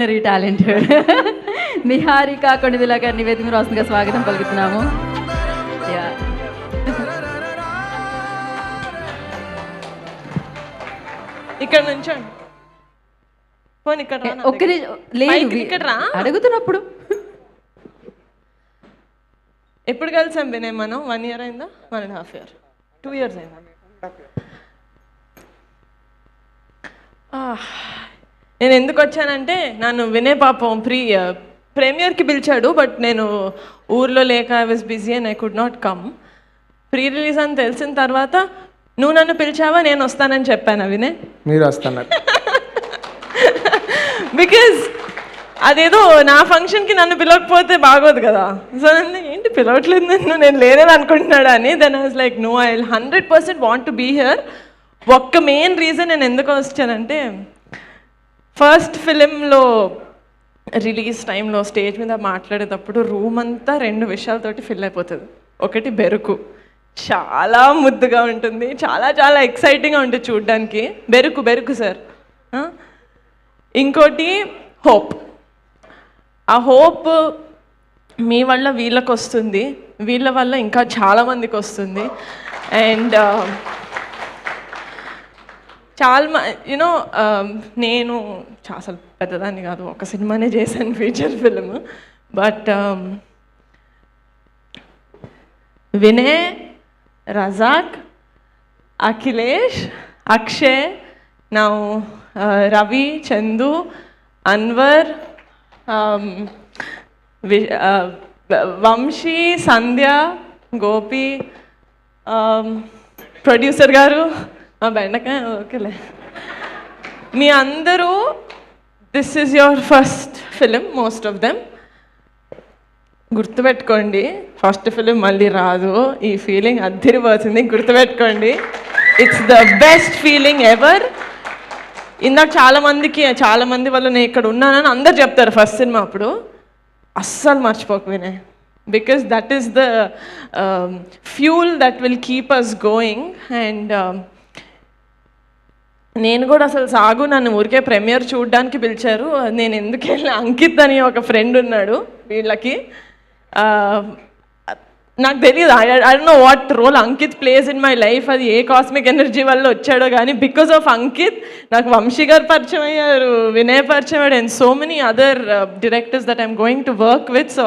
Very talented Niharika Konidela గారిని వేదిక మీద రాస్తుందిగా స్వాగతం పలుకుతున్నాము. ఇక్కడ నుంచి పోనీ ఇక్కడ ఒక్కరి లేదు ఇక్కడ రా అడుగుతున్నప్పుడు. ఎప్పుడు కలిసాం వినయ్ మనం? 1 year అయిందా? 1.5 years, 2 years అయిందా? నేను ఎందుకు వచ్చానంటే నన్ను వినయ్ పాపం ప్రీమియర్కి పిలిచాడు, బట్ నేను ఊర్లో లేక I was busy and I could not come. Pre release అని తెలిసిన తర్వాత నువ్వు నన్ను పిలిచావా, నేను వస్తానని చెప్పాను వినయ్. మీరు వస్తున్నారు బికాజ్ అదేదో నా ఫంక్షన్కి నన్ను పిలవకపోతే బాగోదు కదా. సో ఏంటి పిలవట్లేదు నన్ను, నేను లేదని అనుకుంటున్నాడా అని. Then I was like no, I 100% want to be here. ఒక్క మెయిన్ రీజన్ నేను ఎందుకు వచ్చానంటే, ఫస్ట్ ఫిలింలో రిలీజ్ టైంలో స్టేజ్ మీద మాట్లాడేటప్పుడు రూమ్ అంతా 2 విషయాలతోటి ఫిల్ అయిపోతుంది. ఒకటి బెరుకు, చాలా ముద్దుగా ఉంటుంది, చాలా చాలా ఎక్సైటింగ్గా ఉంటుంది చూడడానికి. బెరుకు సార్. ఇంకోటి హోప్. ఆ హోప్ మీ వల్ల వీళ్ళకి వస్తుంది, వీళ్ళ వల్ల ఇంకా చాలామందికి వస్తుంది. అండ్ చాలా యూనో నేను అసలు పెద్దదాన్ని కాదు, ఒక సినిమానే చేశాను feature film. But Vinay, Razak, Akhilesh, Akshay, నా రవి, చందు, అన్వర్, వంశీ, సంధ్య, గోపి, ప్రొడ్యూసర్ గారు, బెండకాయ, ఓకేలే, మీ అందరూ this is your first film, most of them. గుర్తుపెట్టుకోండి, ఫస్ట్ ఫిలిం మళ్ళీ రాదు. ఈ ఫీలింగ్ అద్దిరిపోతుంది, గుర్తుపెట్టుకోండి. It's the best feeling ever. ఇందాక చాలామంది వల్ల నేను ఇక్కడ ఉన్నానని అందరు చెప్తారు ఫస్ట్ సినిమా అప్పుడు. అస్సలు మర్చిపోకు Vinay, because that is the fuel that will keep us going. And నేను కూడా అసలు సాగు నన్ను ఊరికే ప్రీమియర్ చూడడానికి పిలిచారు. నేను ఎందుకు వెళ్ళి, అంకిత్ అని ఒక ఫ్రెండ్ ఉన్నాడు వీళ్ళకి, నాకు తెలియదు, I don't know what role Ankit plays in my life. అది ఏ కాస్మిక్ ఎనర్జీ వల్ల వచ్చాడో కానీ బికాస్ ఆఫ్ అంకిత్ నాకు వంశీ గారు పరిచయం అయ్యారు, వినయ్ పరిచయం అయ్యాడు, and so many other directors that I'm going to work with. So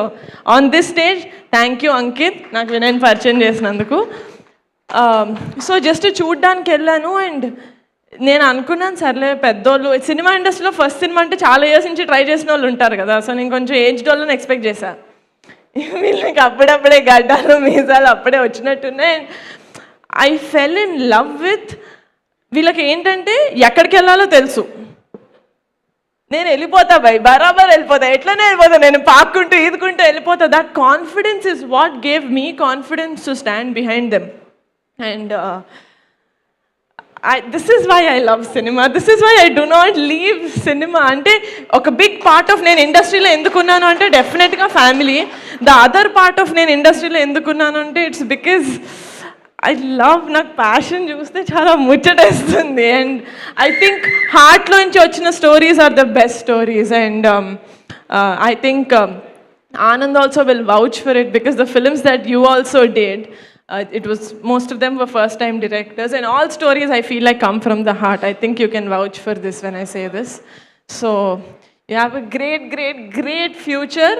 on this stage thank you Ankit, నాకు వినయ్ని పరిచయం చేసినందుకు. సో జస్ట్ చూడ్డానికి వెళ్ళాను. అండ్ నేను అనుకున్నాను సర్లే పెద్దోళ్ళు, సినిమా ఇండస్ట్రీలో ఫస్ట్ సినిమా అంటే చాలా ఇయర్స్ నుంచి ట్రై చేసిన వాళ్ళు ఉంటారు కదా. సో నేను కొంచెం ఏజ్డ్ వాళ్ళని ఎక్స్పెక్ట్ చేశాను. వీళ్ళకి అప్పుడప్పుడే గడ్డాలు మీసాలు అప్పుడే వచ్చినట్టున్నాయి. I fell in love with వీళ్ళకి. ఏంటంటే ఎక్కడికి వెళ్ళాలో తెలుసు, నేను వెళ్ళిపోతా బరాబర్ వెళ్ళిపోతా, ఎట్లనే వెళ్ళిపోతా, నేను పాక్కుంటూ ఈదుకుంటూ వెళ్ళిపోతా. That confidence is what gave me confidence to stand behind them. And this is why I love cinema. This is why I do not leave cinema. అంటే ఒక బిగ్ పార్ట్ ఆఫ్ నేను ఇండస్ట్రీలో ఎందుకున్నాను అంటే డెఫినెట్గా family. The other part of నేను ఇండస్ట్రీలో ఎందుకున్నాను అంటే ఇట్స్ బికాజ్ ఐ లవ్, నాకు ప్యాషన్ చూస్తే చాలా ముచ్చటేస్తుంది. అండ్ ఐ థింక్ హార్ట్లోంచి వచ్చిన stories are the best stories. And I think Anand also will vouch for it because the films that you also did, it was, most of them were first time directors, and all stories I feel like come from the heart. I think you can vouch for this when I say this. So you have a great future.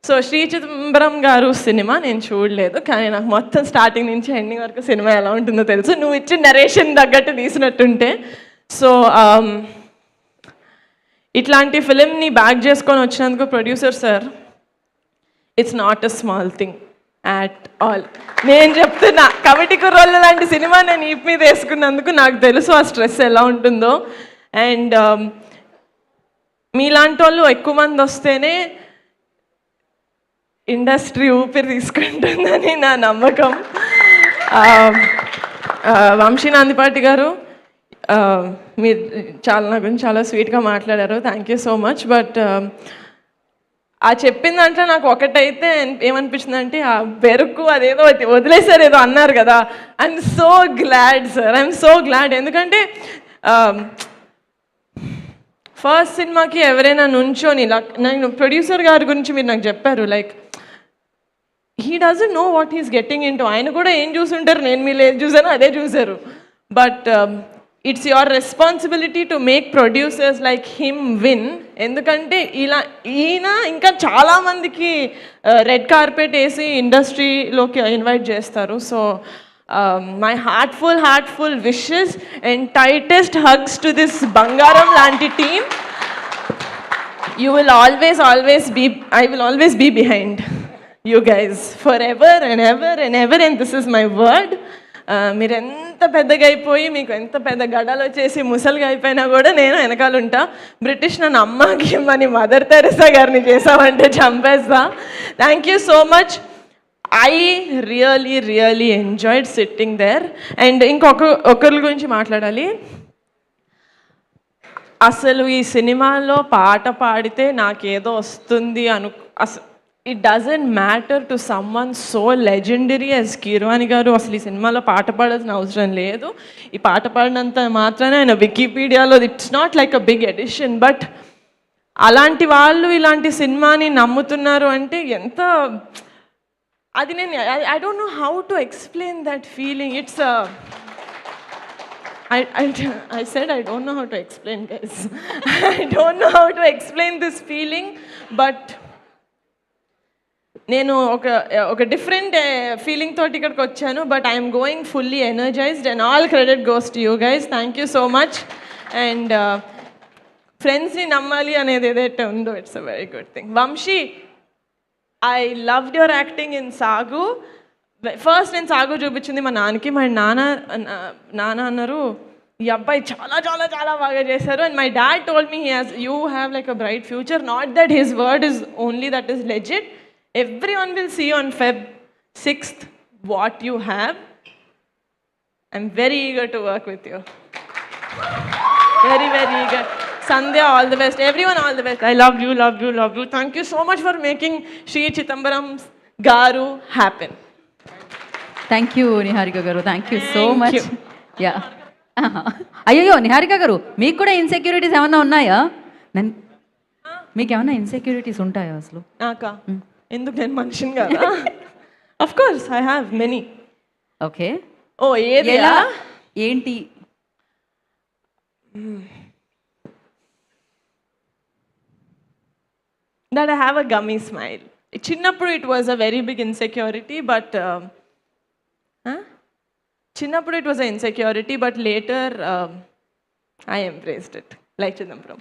So Shri Chidambaram గారు cinema నేను చూడలేదు, కానీ నాకు మొత్తం starting నుంచి ending వరకు cinema ఎలా ఉంటుందో తెలుసు, నువ్వు ఇచ్చిన నరేషన్ తగ్గట్టు తీసినట్టుంటే. సో ఇట్లాంటి ఫిలింని బ్యాక్ చేసుకొని వచ్చినందుకు producer sir, it's not a small thing at all. నేను చెప్తున్నా, కమిటీ కుర్రోళ్ళ లాంటి సినిమా నేను ఈప్ మీద వేసుకున్నందుకు నాకు తెలుసు ఆ స్ట్రెస్ ఎలా ఉంటుందో. అండ్ మీలాంటి వాళ్ళు ఎక్కువ మంది వస్తేనే ఇండస్ట్రీ ఊపిరి తీసుకుంటుందని నా నమ్మకం. వంశీ నందిపాటి గారు, మీరు నా గురించి చాలా స్వీట్గా మాట్లాడారు, thank you so much. But ఆ చెప్పిన దాంట్లో నాకు ఒకటైతే ఏమనిపించింది అంటే, ఆ బెరుకు అదేదో వదిలేసారు ఏదో అన్నారు కదా. I'm so glad sir, I'm so glad. ఎందుకంటే ఫస్ట్ సినిమాకి ఎవరైనా నుంచోని నేను ప్రొడ్యూసర్ గారి గురించి మీరు నాకు చెప్పారు, like he doesn't know what he's getting in to. ఆయన కూడా ఏం చూసుంటారు, నేను మీరు ఏం చూసానో అదే చూసారు. But it's your responsibility to make producers like him win. ఎందుకంటే ఈయన ఇంకా చాలామందికి రెడ్ కార్పెట్ వేసి ఇండస్ట్రీలోకి ఇన్వైట్ చేస్తారు. So my heartful wishes and tightest hugs to this బంగారం లాంటి team. You will always be, I will always be behind you guys forever and ever and ever, and this is my word. మీరు ఎంత పెద్దగా అయిపోయి మీకు ఎంత పెద్ద గడ్డలు వచ్చేసి ముసలిగా అయిపోయినా కూడా నేను వెనకాల ఉంటా. బ్రిటిష్ నన్ను అమ్మకి మని మదర్ తెరెసా గారిని చేసామంటే చంపేస్తా. Thank you so much. I really enjoyed sitting there. And ఒకరి గురించి మాట్లాడాలి. అసలు ఈ సినిమాలో పాట పాడితే నాకేదో వస్తుంది it doesn't matter to someone so legendary as Keeravani గారు. అసలు ఈ సినిమాలో పాట పాడాల్సిన అవసరం లేదు. ఈ పాట పాడినంత మాత్రాన ఆయన వికీపీడియాలో it's not like a big edition. But అలాంటి వాళ్ళు ఇలాంటి సినిమాని నమ్ముతున్నారు అంటే ఎంత, అది నేను I don't know how to explain that feeling. It's I said I don't know how to explain, guys. I don't know how to explain this feeling, but నేను ఒక డిఫరెంట్ ఫీలింగ్ తోటి ఇక్కడికి వచ్చాను. But I'm going fully energised and all credit goes to you guys. Thank you so much. And ఫ్రెండ్స్ని నమ్మాలి అనేది ఏదైతే ఉందో it's a very good thing. Vamshi, I loved your acting in Saagu. First నేను సాగు చూపించింది మా నాన్నకి. మా నాన్న అన్నారు ఈ అబ్బాయి చాలా చాలా చాలా బాగా చేశారు. And my dad told me you have like a bright future. Not that his word is only that is legit. Everyone will see on Feb 6th what you have. I'm very eager to work with you. Very eager. Sandhya, all the best. Everyone, all the best. I love you. Thank you so much for making Sri Chithambaram Garu happen. Thank you Niharika garu. Thank you so much. Yeah, అయ్యో నిహారిక గారు, మీకు కూడా insecurities ఏమన్నా ఉన్నాయా? మీకు ఏమన్నా insecurities ఉంటాయా అసలు? నాకా? ఎందుకు, నేను మనిషిని కదా. Of course I have many. Okay. ఓ ఏది ఏంటి? that I have a gummy smile. చిన్నప్పుడు it was a very big insecurity, but చిన్నప్పుడు it was an insecurity, but later I embraced it. Like Chidambaram.